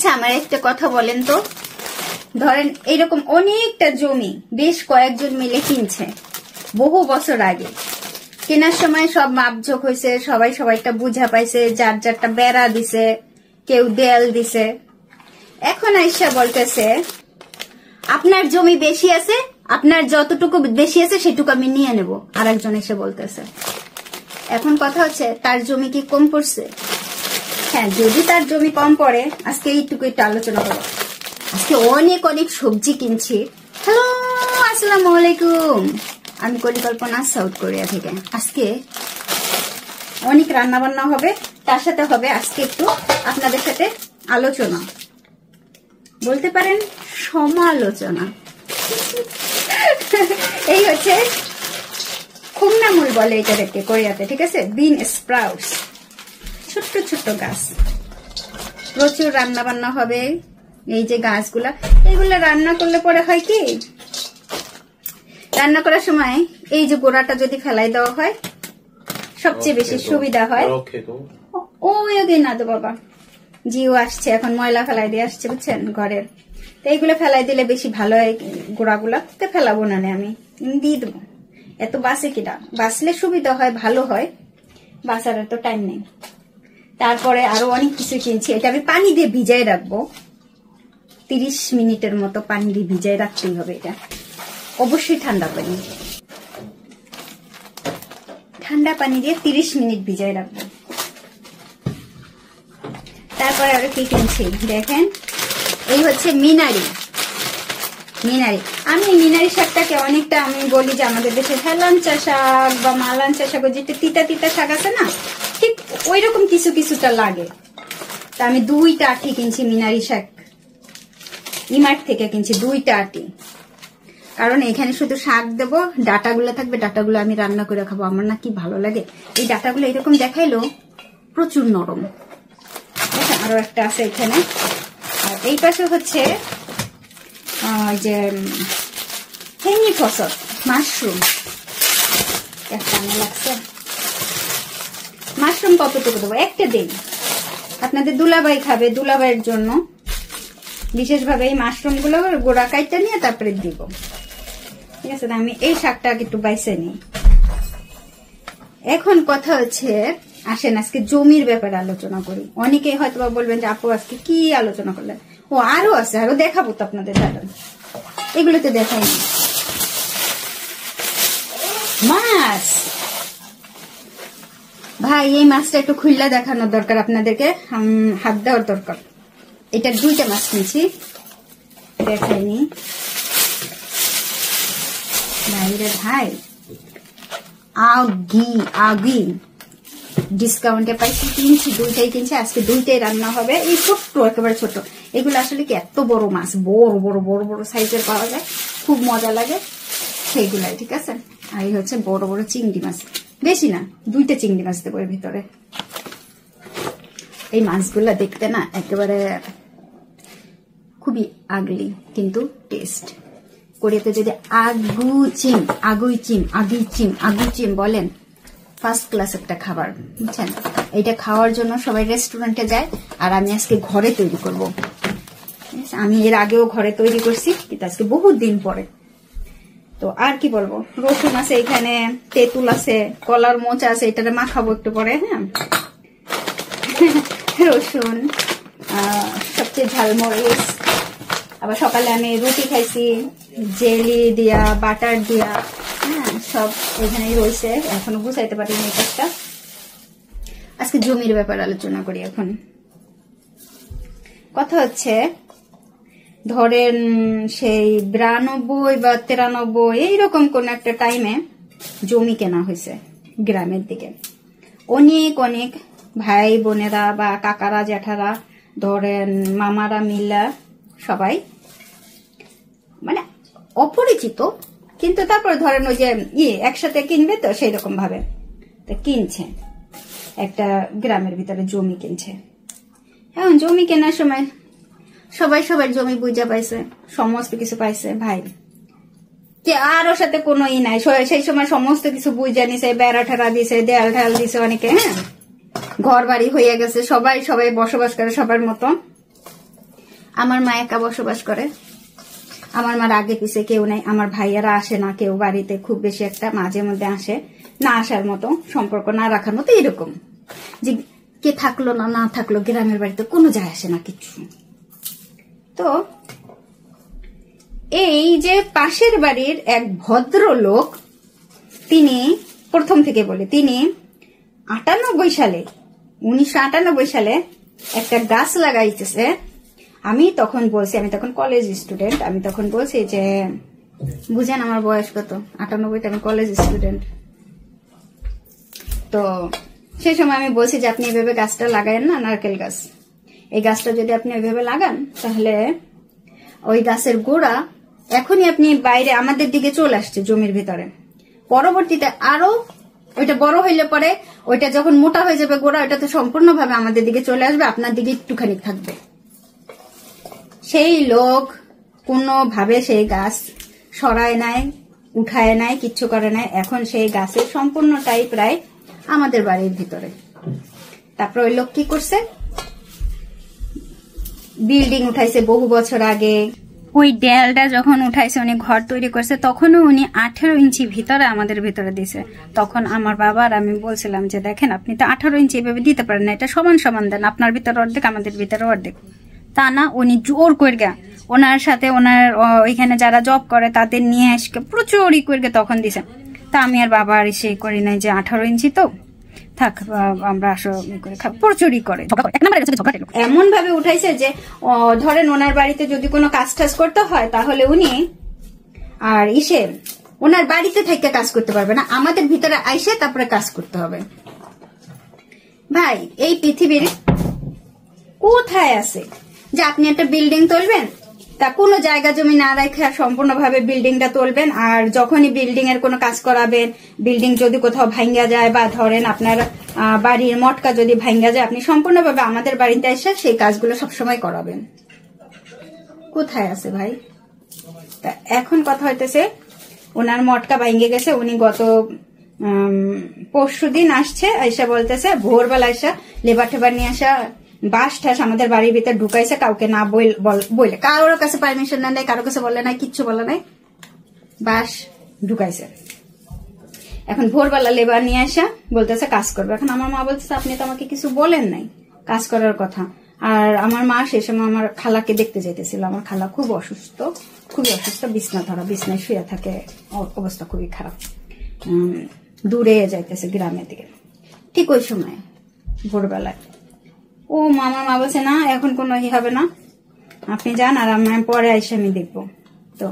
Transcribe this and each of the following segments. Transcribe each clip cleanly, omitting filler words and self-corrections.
আচ্ছা আমার একটা কথা বলেন তো, ধরেন এইরকম অনেকটা জমি বেশ কয়েকজন মিলে কিনছে বহু বছর আগে, কেনার সময় সব মাপঝোক হয়েছে, সবাই সবাইটা বুঝা পাইছে, যার যারটা বেড়া দিছে, কেউ দেয়াল দিছে। এখন আইসা বলতেছে আপনার জমি বেশি আছে, আপনার যতটুকু বেশি আছে সেটুকু আমি নিয়ে নেব। আর একজন এসে বলতেছে, এখন কথা হচ্ছে তার জমি কি কম পড়ছে? হ্যাঁ, যদি তার জমি কম পড়ে, আজকে এইটুকু একটু আলোচনা করবো। আজকে অনেক অনেক সবজি কিনছি। হ্যালো, আসসালামু আলাইকুম, আমি পরিকল্পনা সাউথ কোরিয়া থেকে। আজকে অনেক রান্না বান্না হবে, তার সাথে হবে আজকে একটু আপনাদের সাথে আলোচনা, বলতে পারেন সমালোচনা। এই হচ্ছে খুমনামুল বলে এটাকে কোরিয়াতে, ঠিক আছে? বিন স্প্রাউটস, ছোট্ট ছোট্ট গাছ, প্রচুর রান্না বান্না হবে। এই যে গাছগুলা, এইগুলা রান্না করলে পরে হয় কি, রান্না করার সময় এই যে গোড়াটা যদি ফেলাই দেওয়া হয় সবচেয়ে বেশি সুবিধা হয়। ওই না তো বাবা, জিও আসছে এখন, ময়লা ফেলাই দিয়ে আসছে বুঝছেন ঘরের, তো এইগুলো ফেলাই দিলে বেশি ভালো হয়। গোড়াগুলা তো ফেলাবো না, আমি দিয়ে দেবো। এত বাসে কিনা, বাসলে সুবিধা হয়, ভালো হয়, বাসার তো টাইম নেই। তারপরে আরো অনেক কিছু কিনছি। এটা আমি পানি দিয়ে ভিজাই রাখবো, 30 মিনিটের মতো পানি দিয়ে ভিজাই রাখতেই হবে। এটা অবশ্যই ঠান্ডা পানি, ঠান্ডা পানি দিয়ে 30 মিনিট ভিজাই রাখবো। তারপরে আরো কি কিনছি দেখেন, এই হচ্ছে মিনারি। মিনারি, আমি মিনারি শাকটাকে অনেকটা আমি বলি যে আমাদের দেশে হেলাঞ্চা শাক বা মালাঞ্চা শাক, যেটা তিতা তিতা শাক আছে না, ঠিক ওই রকম কিছু কিছুটা লাগে। তা আমি 2টা আটি কিনছি মিনারি শাক, ইমার্ট থেকে কিনছি 2টা আটি। কারণ এখানে শুধু শাক দেবো, ডাটাগুলো থাকবে, ডাটাগুলো আমি রান্না করে খাবো। আমার না কি ভালো লাগে এই ডাটাগুলো, এরকম দেখাইলো প্রচুর নরম। আরো একটা আছে এখানে। আর এই পাশে হচ্ছে যে হেঙ্গি ফসল, মাশরুম। একটা লাগছে মাশরুম কতটুকু দেবো, একটা দিন আপনাদের দুলাভাই খাবে, দুলাভাইয়ের জন্য বিশেষভাবে এই মাশরুম গুলো গোড়া কাইটা নিয়ে তারপরে দিব, ঠিক আছে? আমি এই শাকটা একটু বাইছে নিই। এখন কথা হচ্ছে, আসেন আজকে জমির ব্যাপারে আলোচনা করি। অনেকে হয়তো বলবেন যে আপু আজকে কি আলোচনা করলেন। ও আরো আছে, আরো দেখাবো তো আপনাদের, দাঁড়ান এগুলোতে দেখাইনি। মাছ, ভাই এই মাছটা একটু খুললা দেখানোর দরকার আপনাদেরকে, হাত দেওয়ার দরকার। এটা 2টা মাছ কিনছি, দেখাইনি ভাইরে ভাই। আগি ডিসকাউন্টে পাইছি, কিনছি 2টাই কিনছি। আজকে 2টাই রান্না হবে। এই ছোট্ট, একেবারে ছোট, এগুলো আসলে কি এত বড় মাছ, বড় বড় বড় বড় সাইজের পাওয়া যায়, খুব মজা লাগে সেইগুলাই, ঠিক আছে? আর এই হচ্ছে বড় বড় চিংড়ি মাছ, বেশি না, 2টা চিংড়ি মাছ দেবো এর ভিতরে। এই মাছগুলা দেখতে না একেবারে খুবই আগলি, কিন্তু টেস্ট। কোরিয়াতে যদি আগু চিম বলেন, ফার্স্ট ক্লাস একটা খাবার, বুঝছেন? এটা খাওয়ার জন্য সবাই রেস্টুরেন্টে যায়, আর আমি আজকে ঘরে তৈরি করব। আমি এর আগেও ঘরে তৈরি করছি, কিন্তু আজকে বহুত দিন পরে। তো আর কি বলবো, রসুন আছে এখানে, তেঁতুল আছে, কলার মোচা আছে, এটাতে মাখাবো একটু পরে। হ্যাঁ, রসুন, সবচেয়ে ঝালমরিচ। আবার সকালে আমি রুটি খাইছি জেলি দিয়া, বাটার দিয়া, হ্যাঁ সব এখানেই রয়েছে। এখনো বুঝাইতে পারিনি এই কাজটা। আজকে জমির ব্যাপারে আলোচনা করি। এখন কথা হচ্ছে, ধরেন সেই 92 বা 93 এইরকম কোন একটা টাইমে জমি কেনা হয়েছে গ্রামের দিকে। অনেক অনেক ভাই বোনেরা বা কাকারা জ্যাঠারা, ধরেন মামারা মিল্লা, সবাই মানে অপরিচিত, কিন্তু তারপরে ধরেন ওই যে একসাথে কিনবে, তো সেই রকম ভাবে তো কিনছে, একটা গ্রামের ভিতরে জমি কিনছে। এখন জমি কেনার সময় সবাই সবার জমি বুঝা পাইছে, সমস্ত কিছু পাইছে। ভাই কে আর ওর সাথে কোনো নাই, সেই সময় সমস্ত কিছু বুঝা নিছে, বেড়া ঠেড়া দিছে, দেয়াল ঢাল দিছে অনেকে। হ্যাঁ, ঘর বাড়ি হয়ে গেছে, সবাই সবাই বসবাস করে সবার মতো। আমার মা একা বসবাস করে, আমার মার আগে পিছে কেউ নাই, আমার ভাইয়ারা আসে না কেউ বাড়িতে, খুব বেশি একটা মাঝে মধ্যে আসে, না আসার মতো, সম্পর্ক না রাখার মতো, এরকম যে কে থাকলো না না থাকলো, গ্রামের বাড়িতে কোনো যায় আসে না কিছু। তো এই যে পাশের বাড়ির এক ভদ্র লোক, তিনি প্রথম থেকে বলে, তিনি 1998 সালে একটা গাছ লাগাইতেছে। আমি তখন কলেজ স্টুডেন্ট, আমি তখন বলছি যে বুঝেন আমার বয়স কত, 98 আমি কলেজ স্টুডেন্ট। তো সেই সময় আমি বলছি যে আপনি এভাবে গাছটা লাগায়েন না, নারকেল গাছ, এই গাছটা যদি আপনি ওইভাবে লাগান তাহলে ওই গাছের গোড়া এখনই আপনি বাইরে আমাদের দিকে চলে আসছে জমির ভিতরে, পরবর্তীতে আরো ওইটা বড় হইলে পরে ওইটা যখন মোটা হয়ে যাবে গোড়া, ওইটা তো সম্পূর্ণভাবে আমাদের দিকে চলে আসবে, আপনার দিকে একটুখানি থাকবে। সেই লোক কোনোভাবে সেই গাছ সরায় নাই, উঠায় নাই, কিচ্ছু করে নাই। এখন সেই গাছের সম্পূর্ণটাই প্রায় আমাদের বাড়ির ভিতরে। তারপর ওই লোক কি করছে, বিল্ডিং উঠাইছে বহু বছর আগে। ওই দেয়ালটা যখন উঠাইছে, উনি ঘর তৈরি করছে, তখনও উনি 18 ইঞ্চি ভিতরে আমাদের ভিতরে দিছে। তখন আমার বাবার আমি বলছিলাম যে দেখেন আপনি তো 18 ইঞ্চি এভাবে দিতে পারেন না, এটা সমান সমান দেন, আপনার ভিতরে অর্ধেক আমাদের ভিতরে অর্ধেক। তা না, উনি জোর করে ওনার সাথে ওনার ওইখানে যারা জব করে তাদের নিয়ে আসকে প্রচুর করে তখন দিছে। তা আমি আর বাবা আর সে করি নাই যে 18 ইঞ্চি তো থাক, আমরা প্রচুরই করে এমন ভাবে উঠাইছে যে ধরেন ওনার বাড়িতে যদি কোনো কাজ টাজ করতে হয় তাহলে উনি আর ওনার বাড়িতে থেকে কাজ করতে পারবে না, আমাদের ভিতরে আইসে তারপরে কাজ করতে হবে। ভাই এই পৃথিবীর কোথায় আছে যে আপনি একটা বিল্ডিং তুলবেন, তা কোনো জায়গা জমি না রেখে সম্পূর্ণভাবে বিল্ডিংটা তুলবেন, আর যখনই বিল্ডিং এর কোনো কাজ করাবেন, বিল্ডিং যদি কোথাও ভাঙ্গা যায় বা ধরেন আপনার বাড়ির মটকা যদি ভাঙ্গা যায়, আপনি সম্পূর্ণভাবে আমাদের বাড়িতে এসে সেই কাজগুলো সবসময় করাবেন। কোথায় আছে ভাই? তা এখন কথা হইতেছে ওনার মটকা ভাঙ্গে গেছে, উনি গত পরশুদিন আসছে, আইসা বলতেছে ভোরবেলা আইসা লেবার টেবার নিয়ে আসা বাস ঠাস আমাদের বাড়ির ভিতরে ঢুকাইছে, কাউকে না বলে, কারোর কাছে পারমিশন নেয়, কারোর কাছে বলে নাই, কিচ্ছু বলে নাই, বাস ঢুকাইছে। এখন ভোরবেলা লেবার নিয়ে আসা বলতেছে কাজ করবে। এখন আমার মা বলতেছে আপনি তো আমাকে কিছু বলেন নাই কাজ করার কথা। আর আমার মা সে সময় আমার খালাকে দেখতে যেতেছিল, আমার খালা খুব অসুস্থ, খুবই অসুস্থ, বিছনায় শুয়ে থাকে, অবস্থা খুবই খারাপ, দূরে যাইতেছে গ্রামের দিকে। ঠিক ওই সময় ভোরবেলায় আমার মা বলছে না এখন কোনো হবে না, আপনি যান, আর আমি পরে এসে আমি দেখবো। তো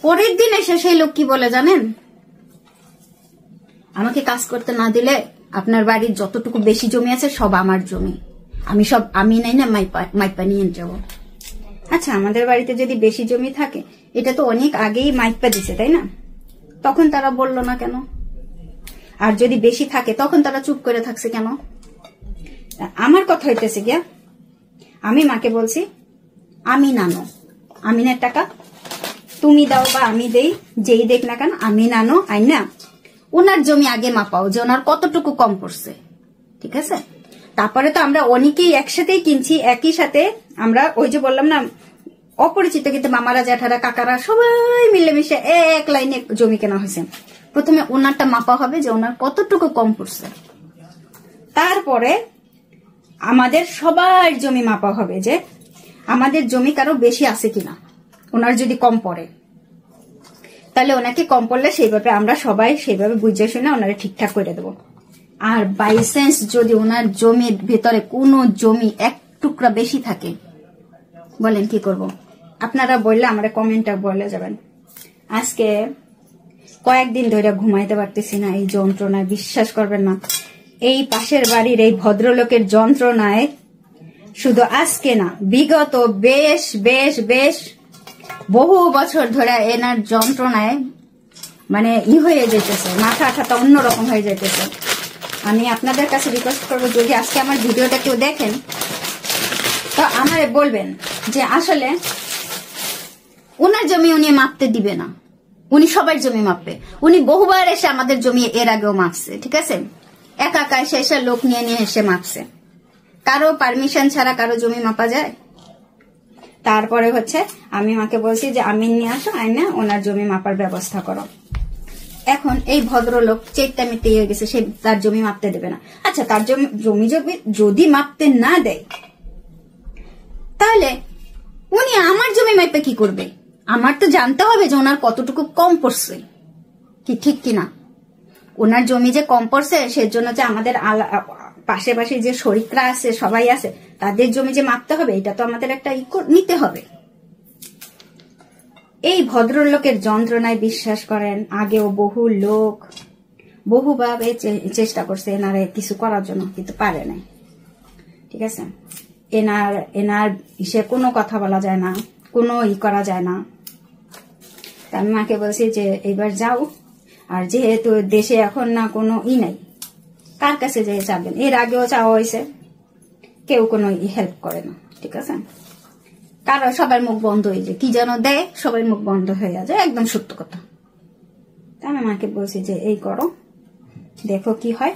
পরের দিন এসে সেই লোক কি বলে জানেন, আমাকে কাজ করতে না দিলে আপনার বাড়ির যতটুকু বেশি জমি আছে সব আমার জমি, আমি নাই না মাইপা নিয়ে যাবো। আচ্ছা আমাদের বাড়িতে যদি বেশি জমি থাকে, এটা তো অনেক আগেই মাইপা দিছে তাই না, তখন তারা বললো না কেন? আর যদি বেশি থাকে তখন তারা চুপ করে থাকছে কেন? আমার কথা হইতেছে গিয়া, আমি মাকে বলছি আমি নানো, আমিনের টাকা তুমি দাও বা আমি দেই, যেই দেখ না কেন আমি নানো আইনা ওনার জমি আগে মাপাও যে ওনার কতটুকু কম পড়ছে, ঠিক আছে? তারপরে তো আমরা অনেকেই একসাথেই কিনছি, একই সাথে আমরা ওই যে বললাম না অপরিচিত কিন্তু মামারা জ্যাঠারা কাকারা সবাই মিলেমিশে এক লাইনে জমি কেনা হয়েছে। প্রথমে ওনারটা মাপা হবে যে ওনার কতটুকু কম পড়ছে, তারপরে আমাদের সবার জমি মাপা হবে যে আমাদের জমি কারো বেশি আছে কিনা। ওনার যদি কম পড়ে তাহলে ওনাকে কম পড়লে সেইভাবে আমরা সবাই সেইভাবে বুঝে শুনে ওনারে ঠিকঠাক করে দেবো। আর বাইসেন্স যদি ওনার জমির ভেতরে কোনো জমি এক টুকরা বেশি থাকে, বলেন কি করব? আপনারা বললে আমরা কমেন্টটা বলে যাবেন। আজকে কয়েকদিন ধরে ঘুমাইতে পারতেছি না এই যন্ত্রণায়, বিশ্বাস করবেন না। এই পাশের বাড়ির এই ভদ্রলোকের যন্ত্রণায় শুধু আজকে না, বিগত বেশ বেশ বেশ বহু বছর ধরে এনার যন্ত্রণায় মানে হয়ে যেতেছে, মাথা ঠাটা অন্যরকম হয়ে যেতেছে। আমি আপনাদের কাছে রিকোয়েস্ট করবো, যদি আজকে আমার ভিডিওটা কেউ দেখেন তো আমারে বলবেন যে আসলে ওনার জমি উনি মাপতে দিবে না, উনি সবার জমি মাপবে। উনি বহুবার এসে আমাদের জমি এর আগেও মাপছে, ঠিক আছে? একা একা এসে লোক নিয়ে এসে মাপছে। কারো পারমিশন ছাড়া কারো জমি মাপা যায়? তারপরে হচ্ছে আমি মাকে বলছি যে আমিন নিয়ে আসো, আইনা ওনার জমি মাপার ব্যবস্থা করো। এখন এই ভদ্রলোক চেট্টামিতে হয়ে গেছে, সে তার জমি মাপতে দেবে না। আচ্ছা, তার জমি যদি মাপতে না দেয়, তাহলে উনি আমার জমি মাপে কি করবে? আমার তো জানতে হবে যে ওনার কতটুকু কম পড়ছে, কি ঠিক কিনা। ওনার জমি যে কম পড়ছে, সেজন্য যে আমাদের পাশে যে শরিকরা আছে, সবাই আছে, তাদের জমি যে মাপতে হবে, এটা তো আমাদের একটা নিতে হবে। এই ভদ্রলোকের যন্ত্রণায় বিশ্বাস করেন, আগেও বহু লোক বহুভাবে চেষ্টা করছে এনারে কিছু করার জন্য, কিন্তু পারে নাই। ঠিক আছে, এনার সে কোনো কথা বলা যায় না, কোনো করা যায় না। আমি মাকে বলছি যে এবার যাও, আর যেহেতু দেশে এখন না কোনো নাই, কার কাছে যেয়ে চাবেন? এর আগেও চাওয়া হয়েছে, কেউ কোনো হেল্প করে না। ঠিক আছে, কারো সবার মুখ বন্ধ হয়ে যায়, কি যেন দেয়, সবার মুখ বন্ধ হয়ে যায়, একদম সত্য কথা। আমি মাকে বলছি যে এই করো, দেখো কি হয়।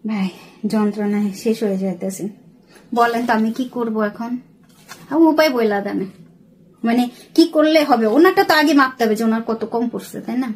ভাই যন্ত্রণায় শেষ হয়ে যাইতেছে। বলেন তো আমি কি করব এখন? উপায় বইলা দেন, মানে কি করলে হবে? ওনারটা তো আগে মাপতে হবে যে ওনার কত কম পড়ছে, তাই না?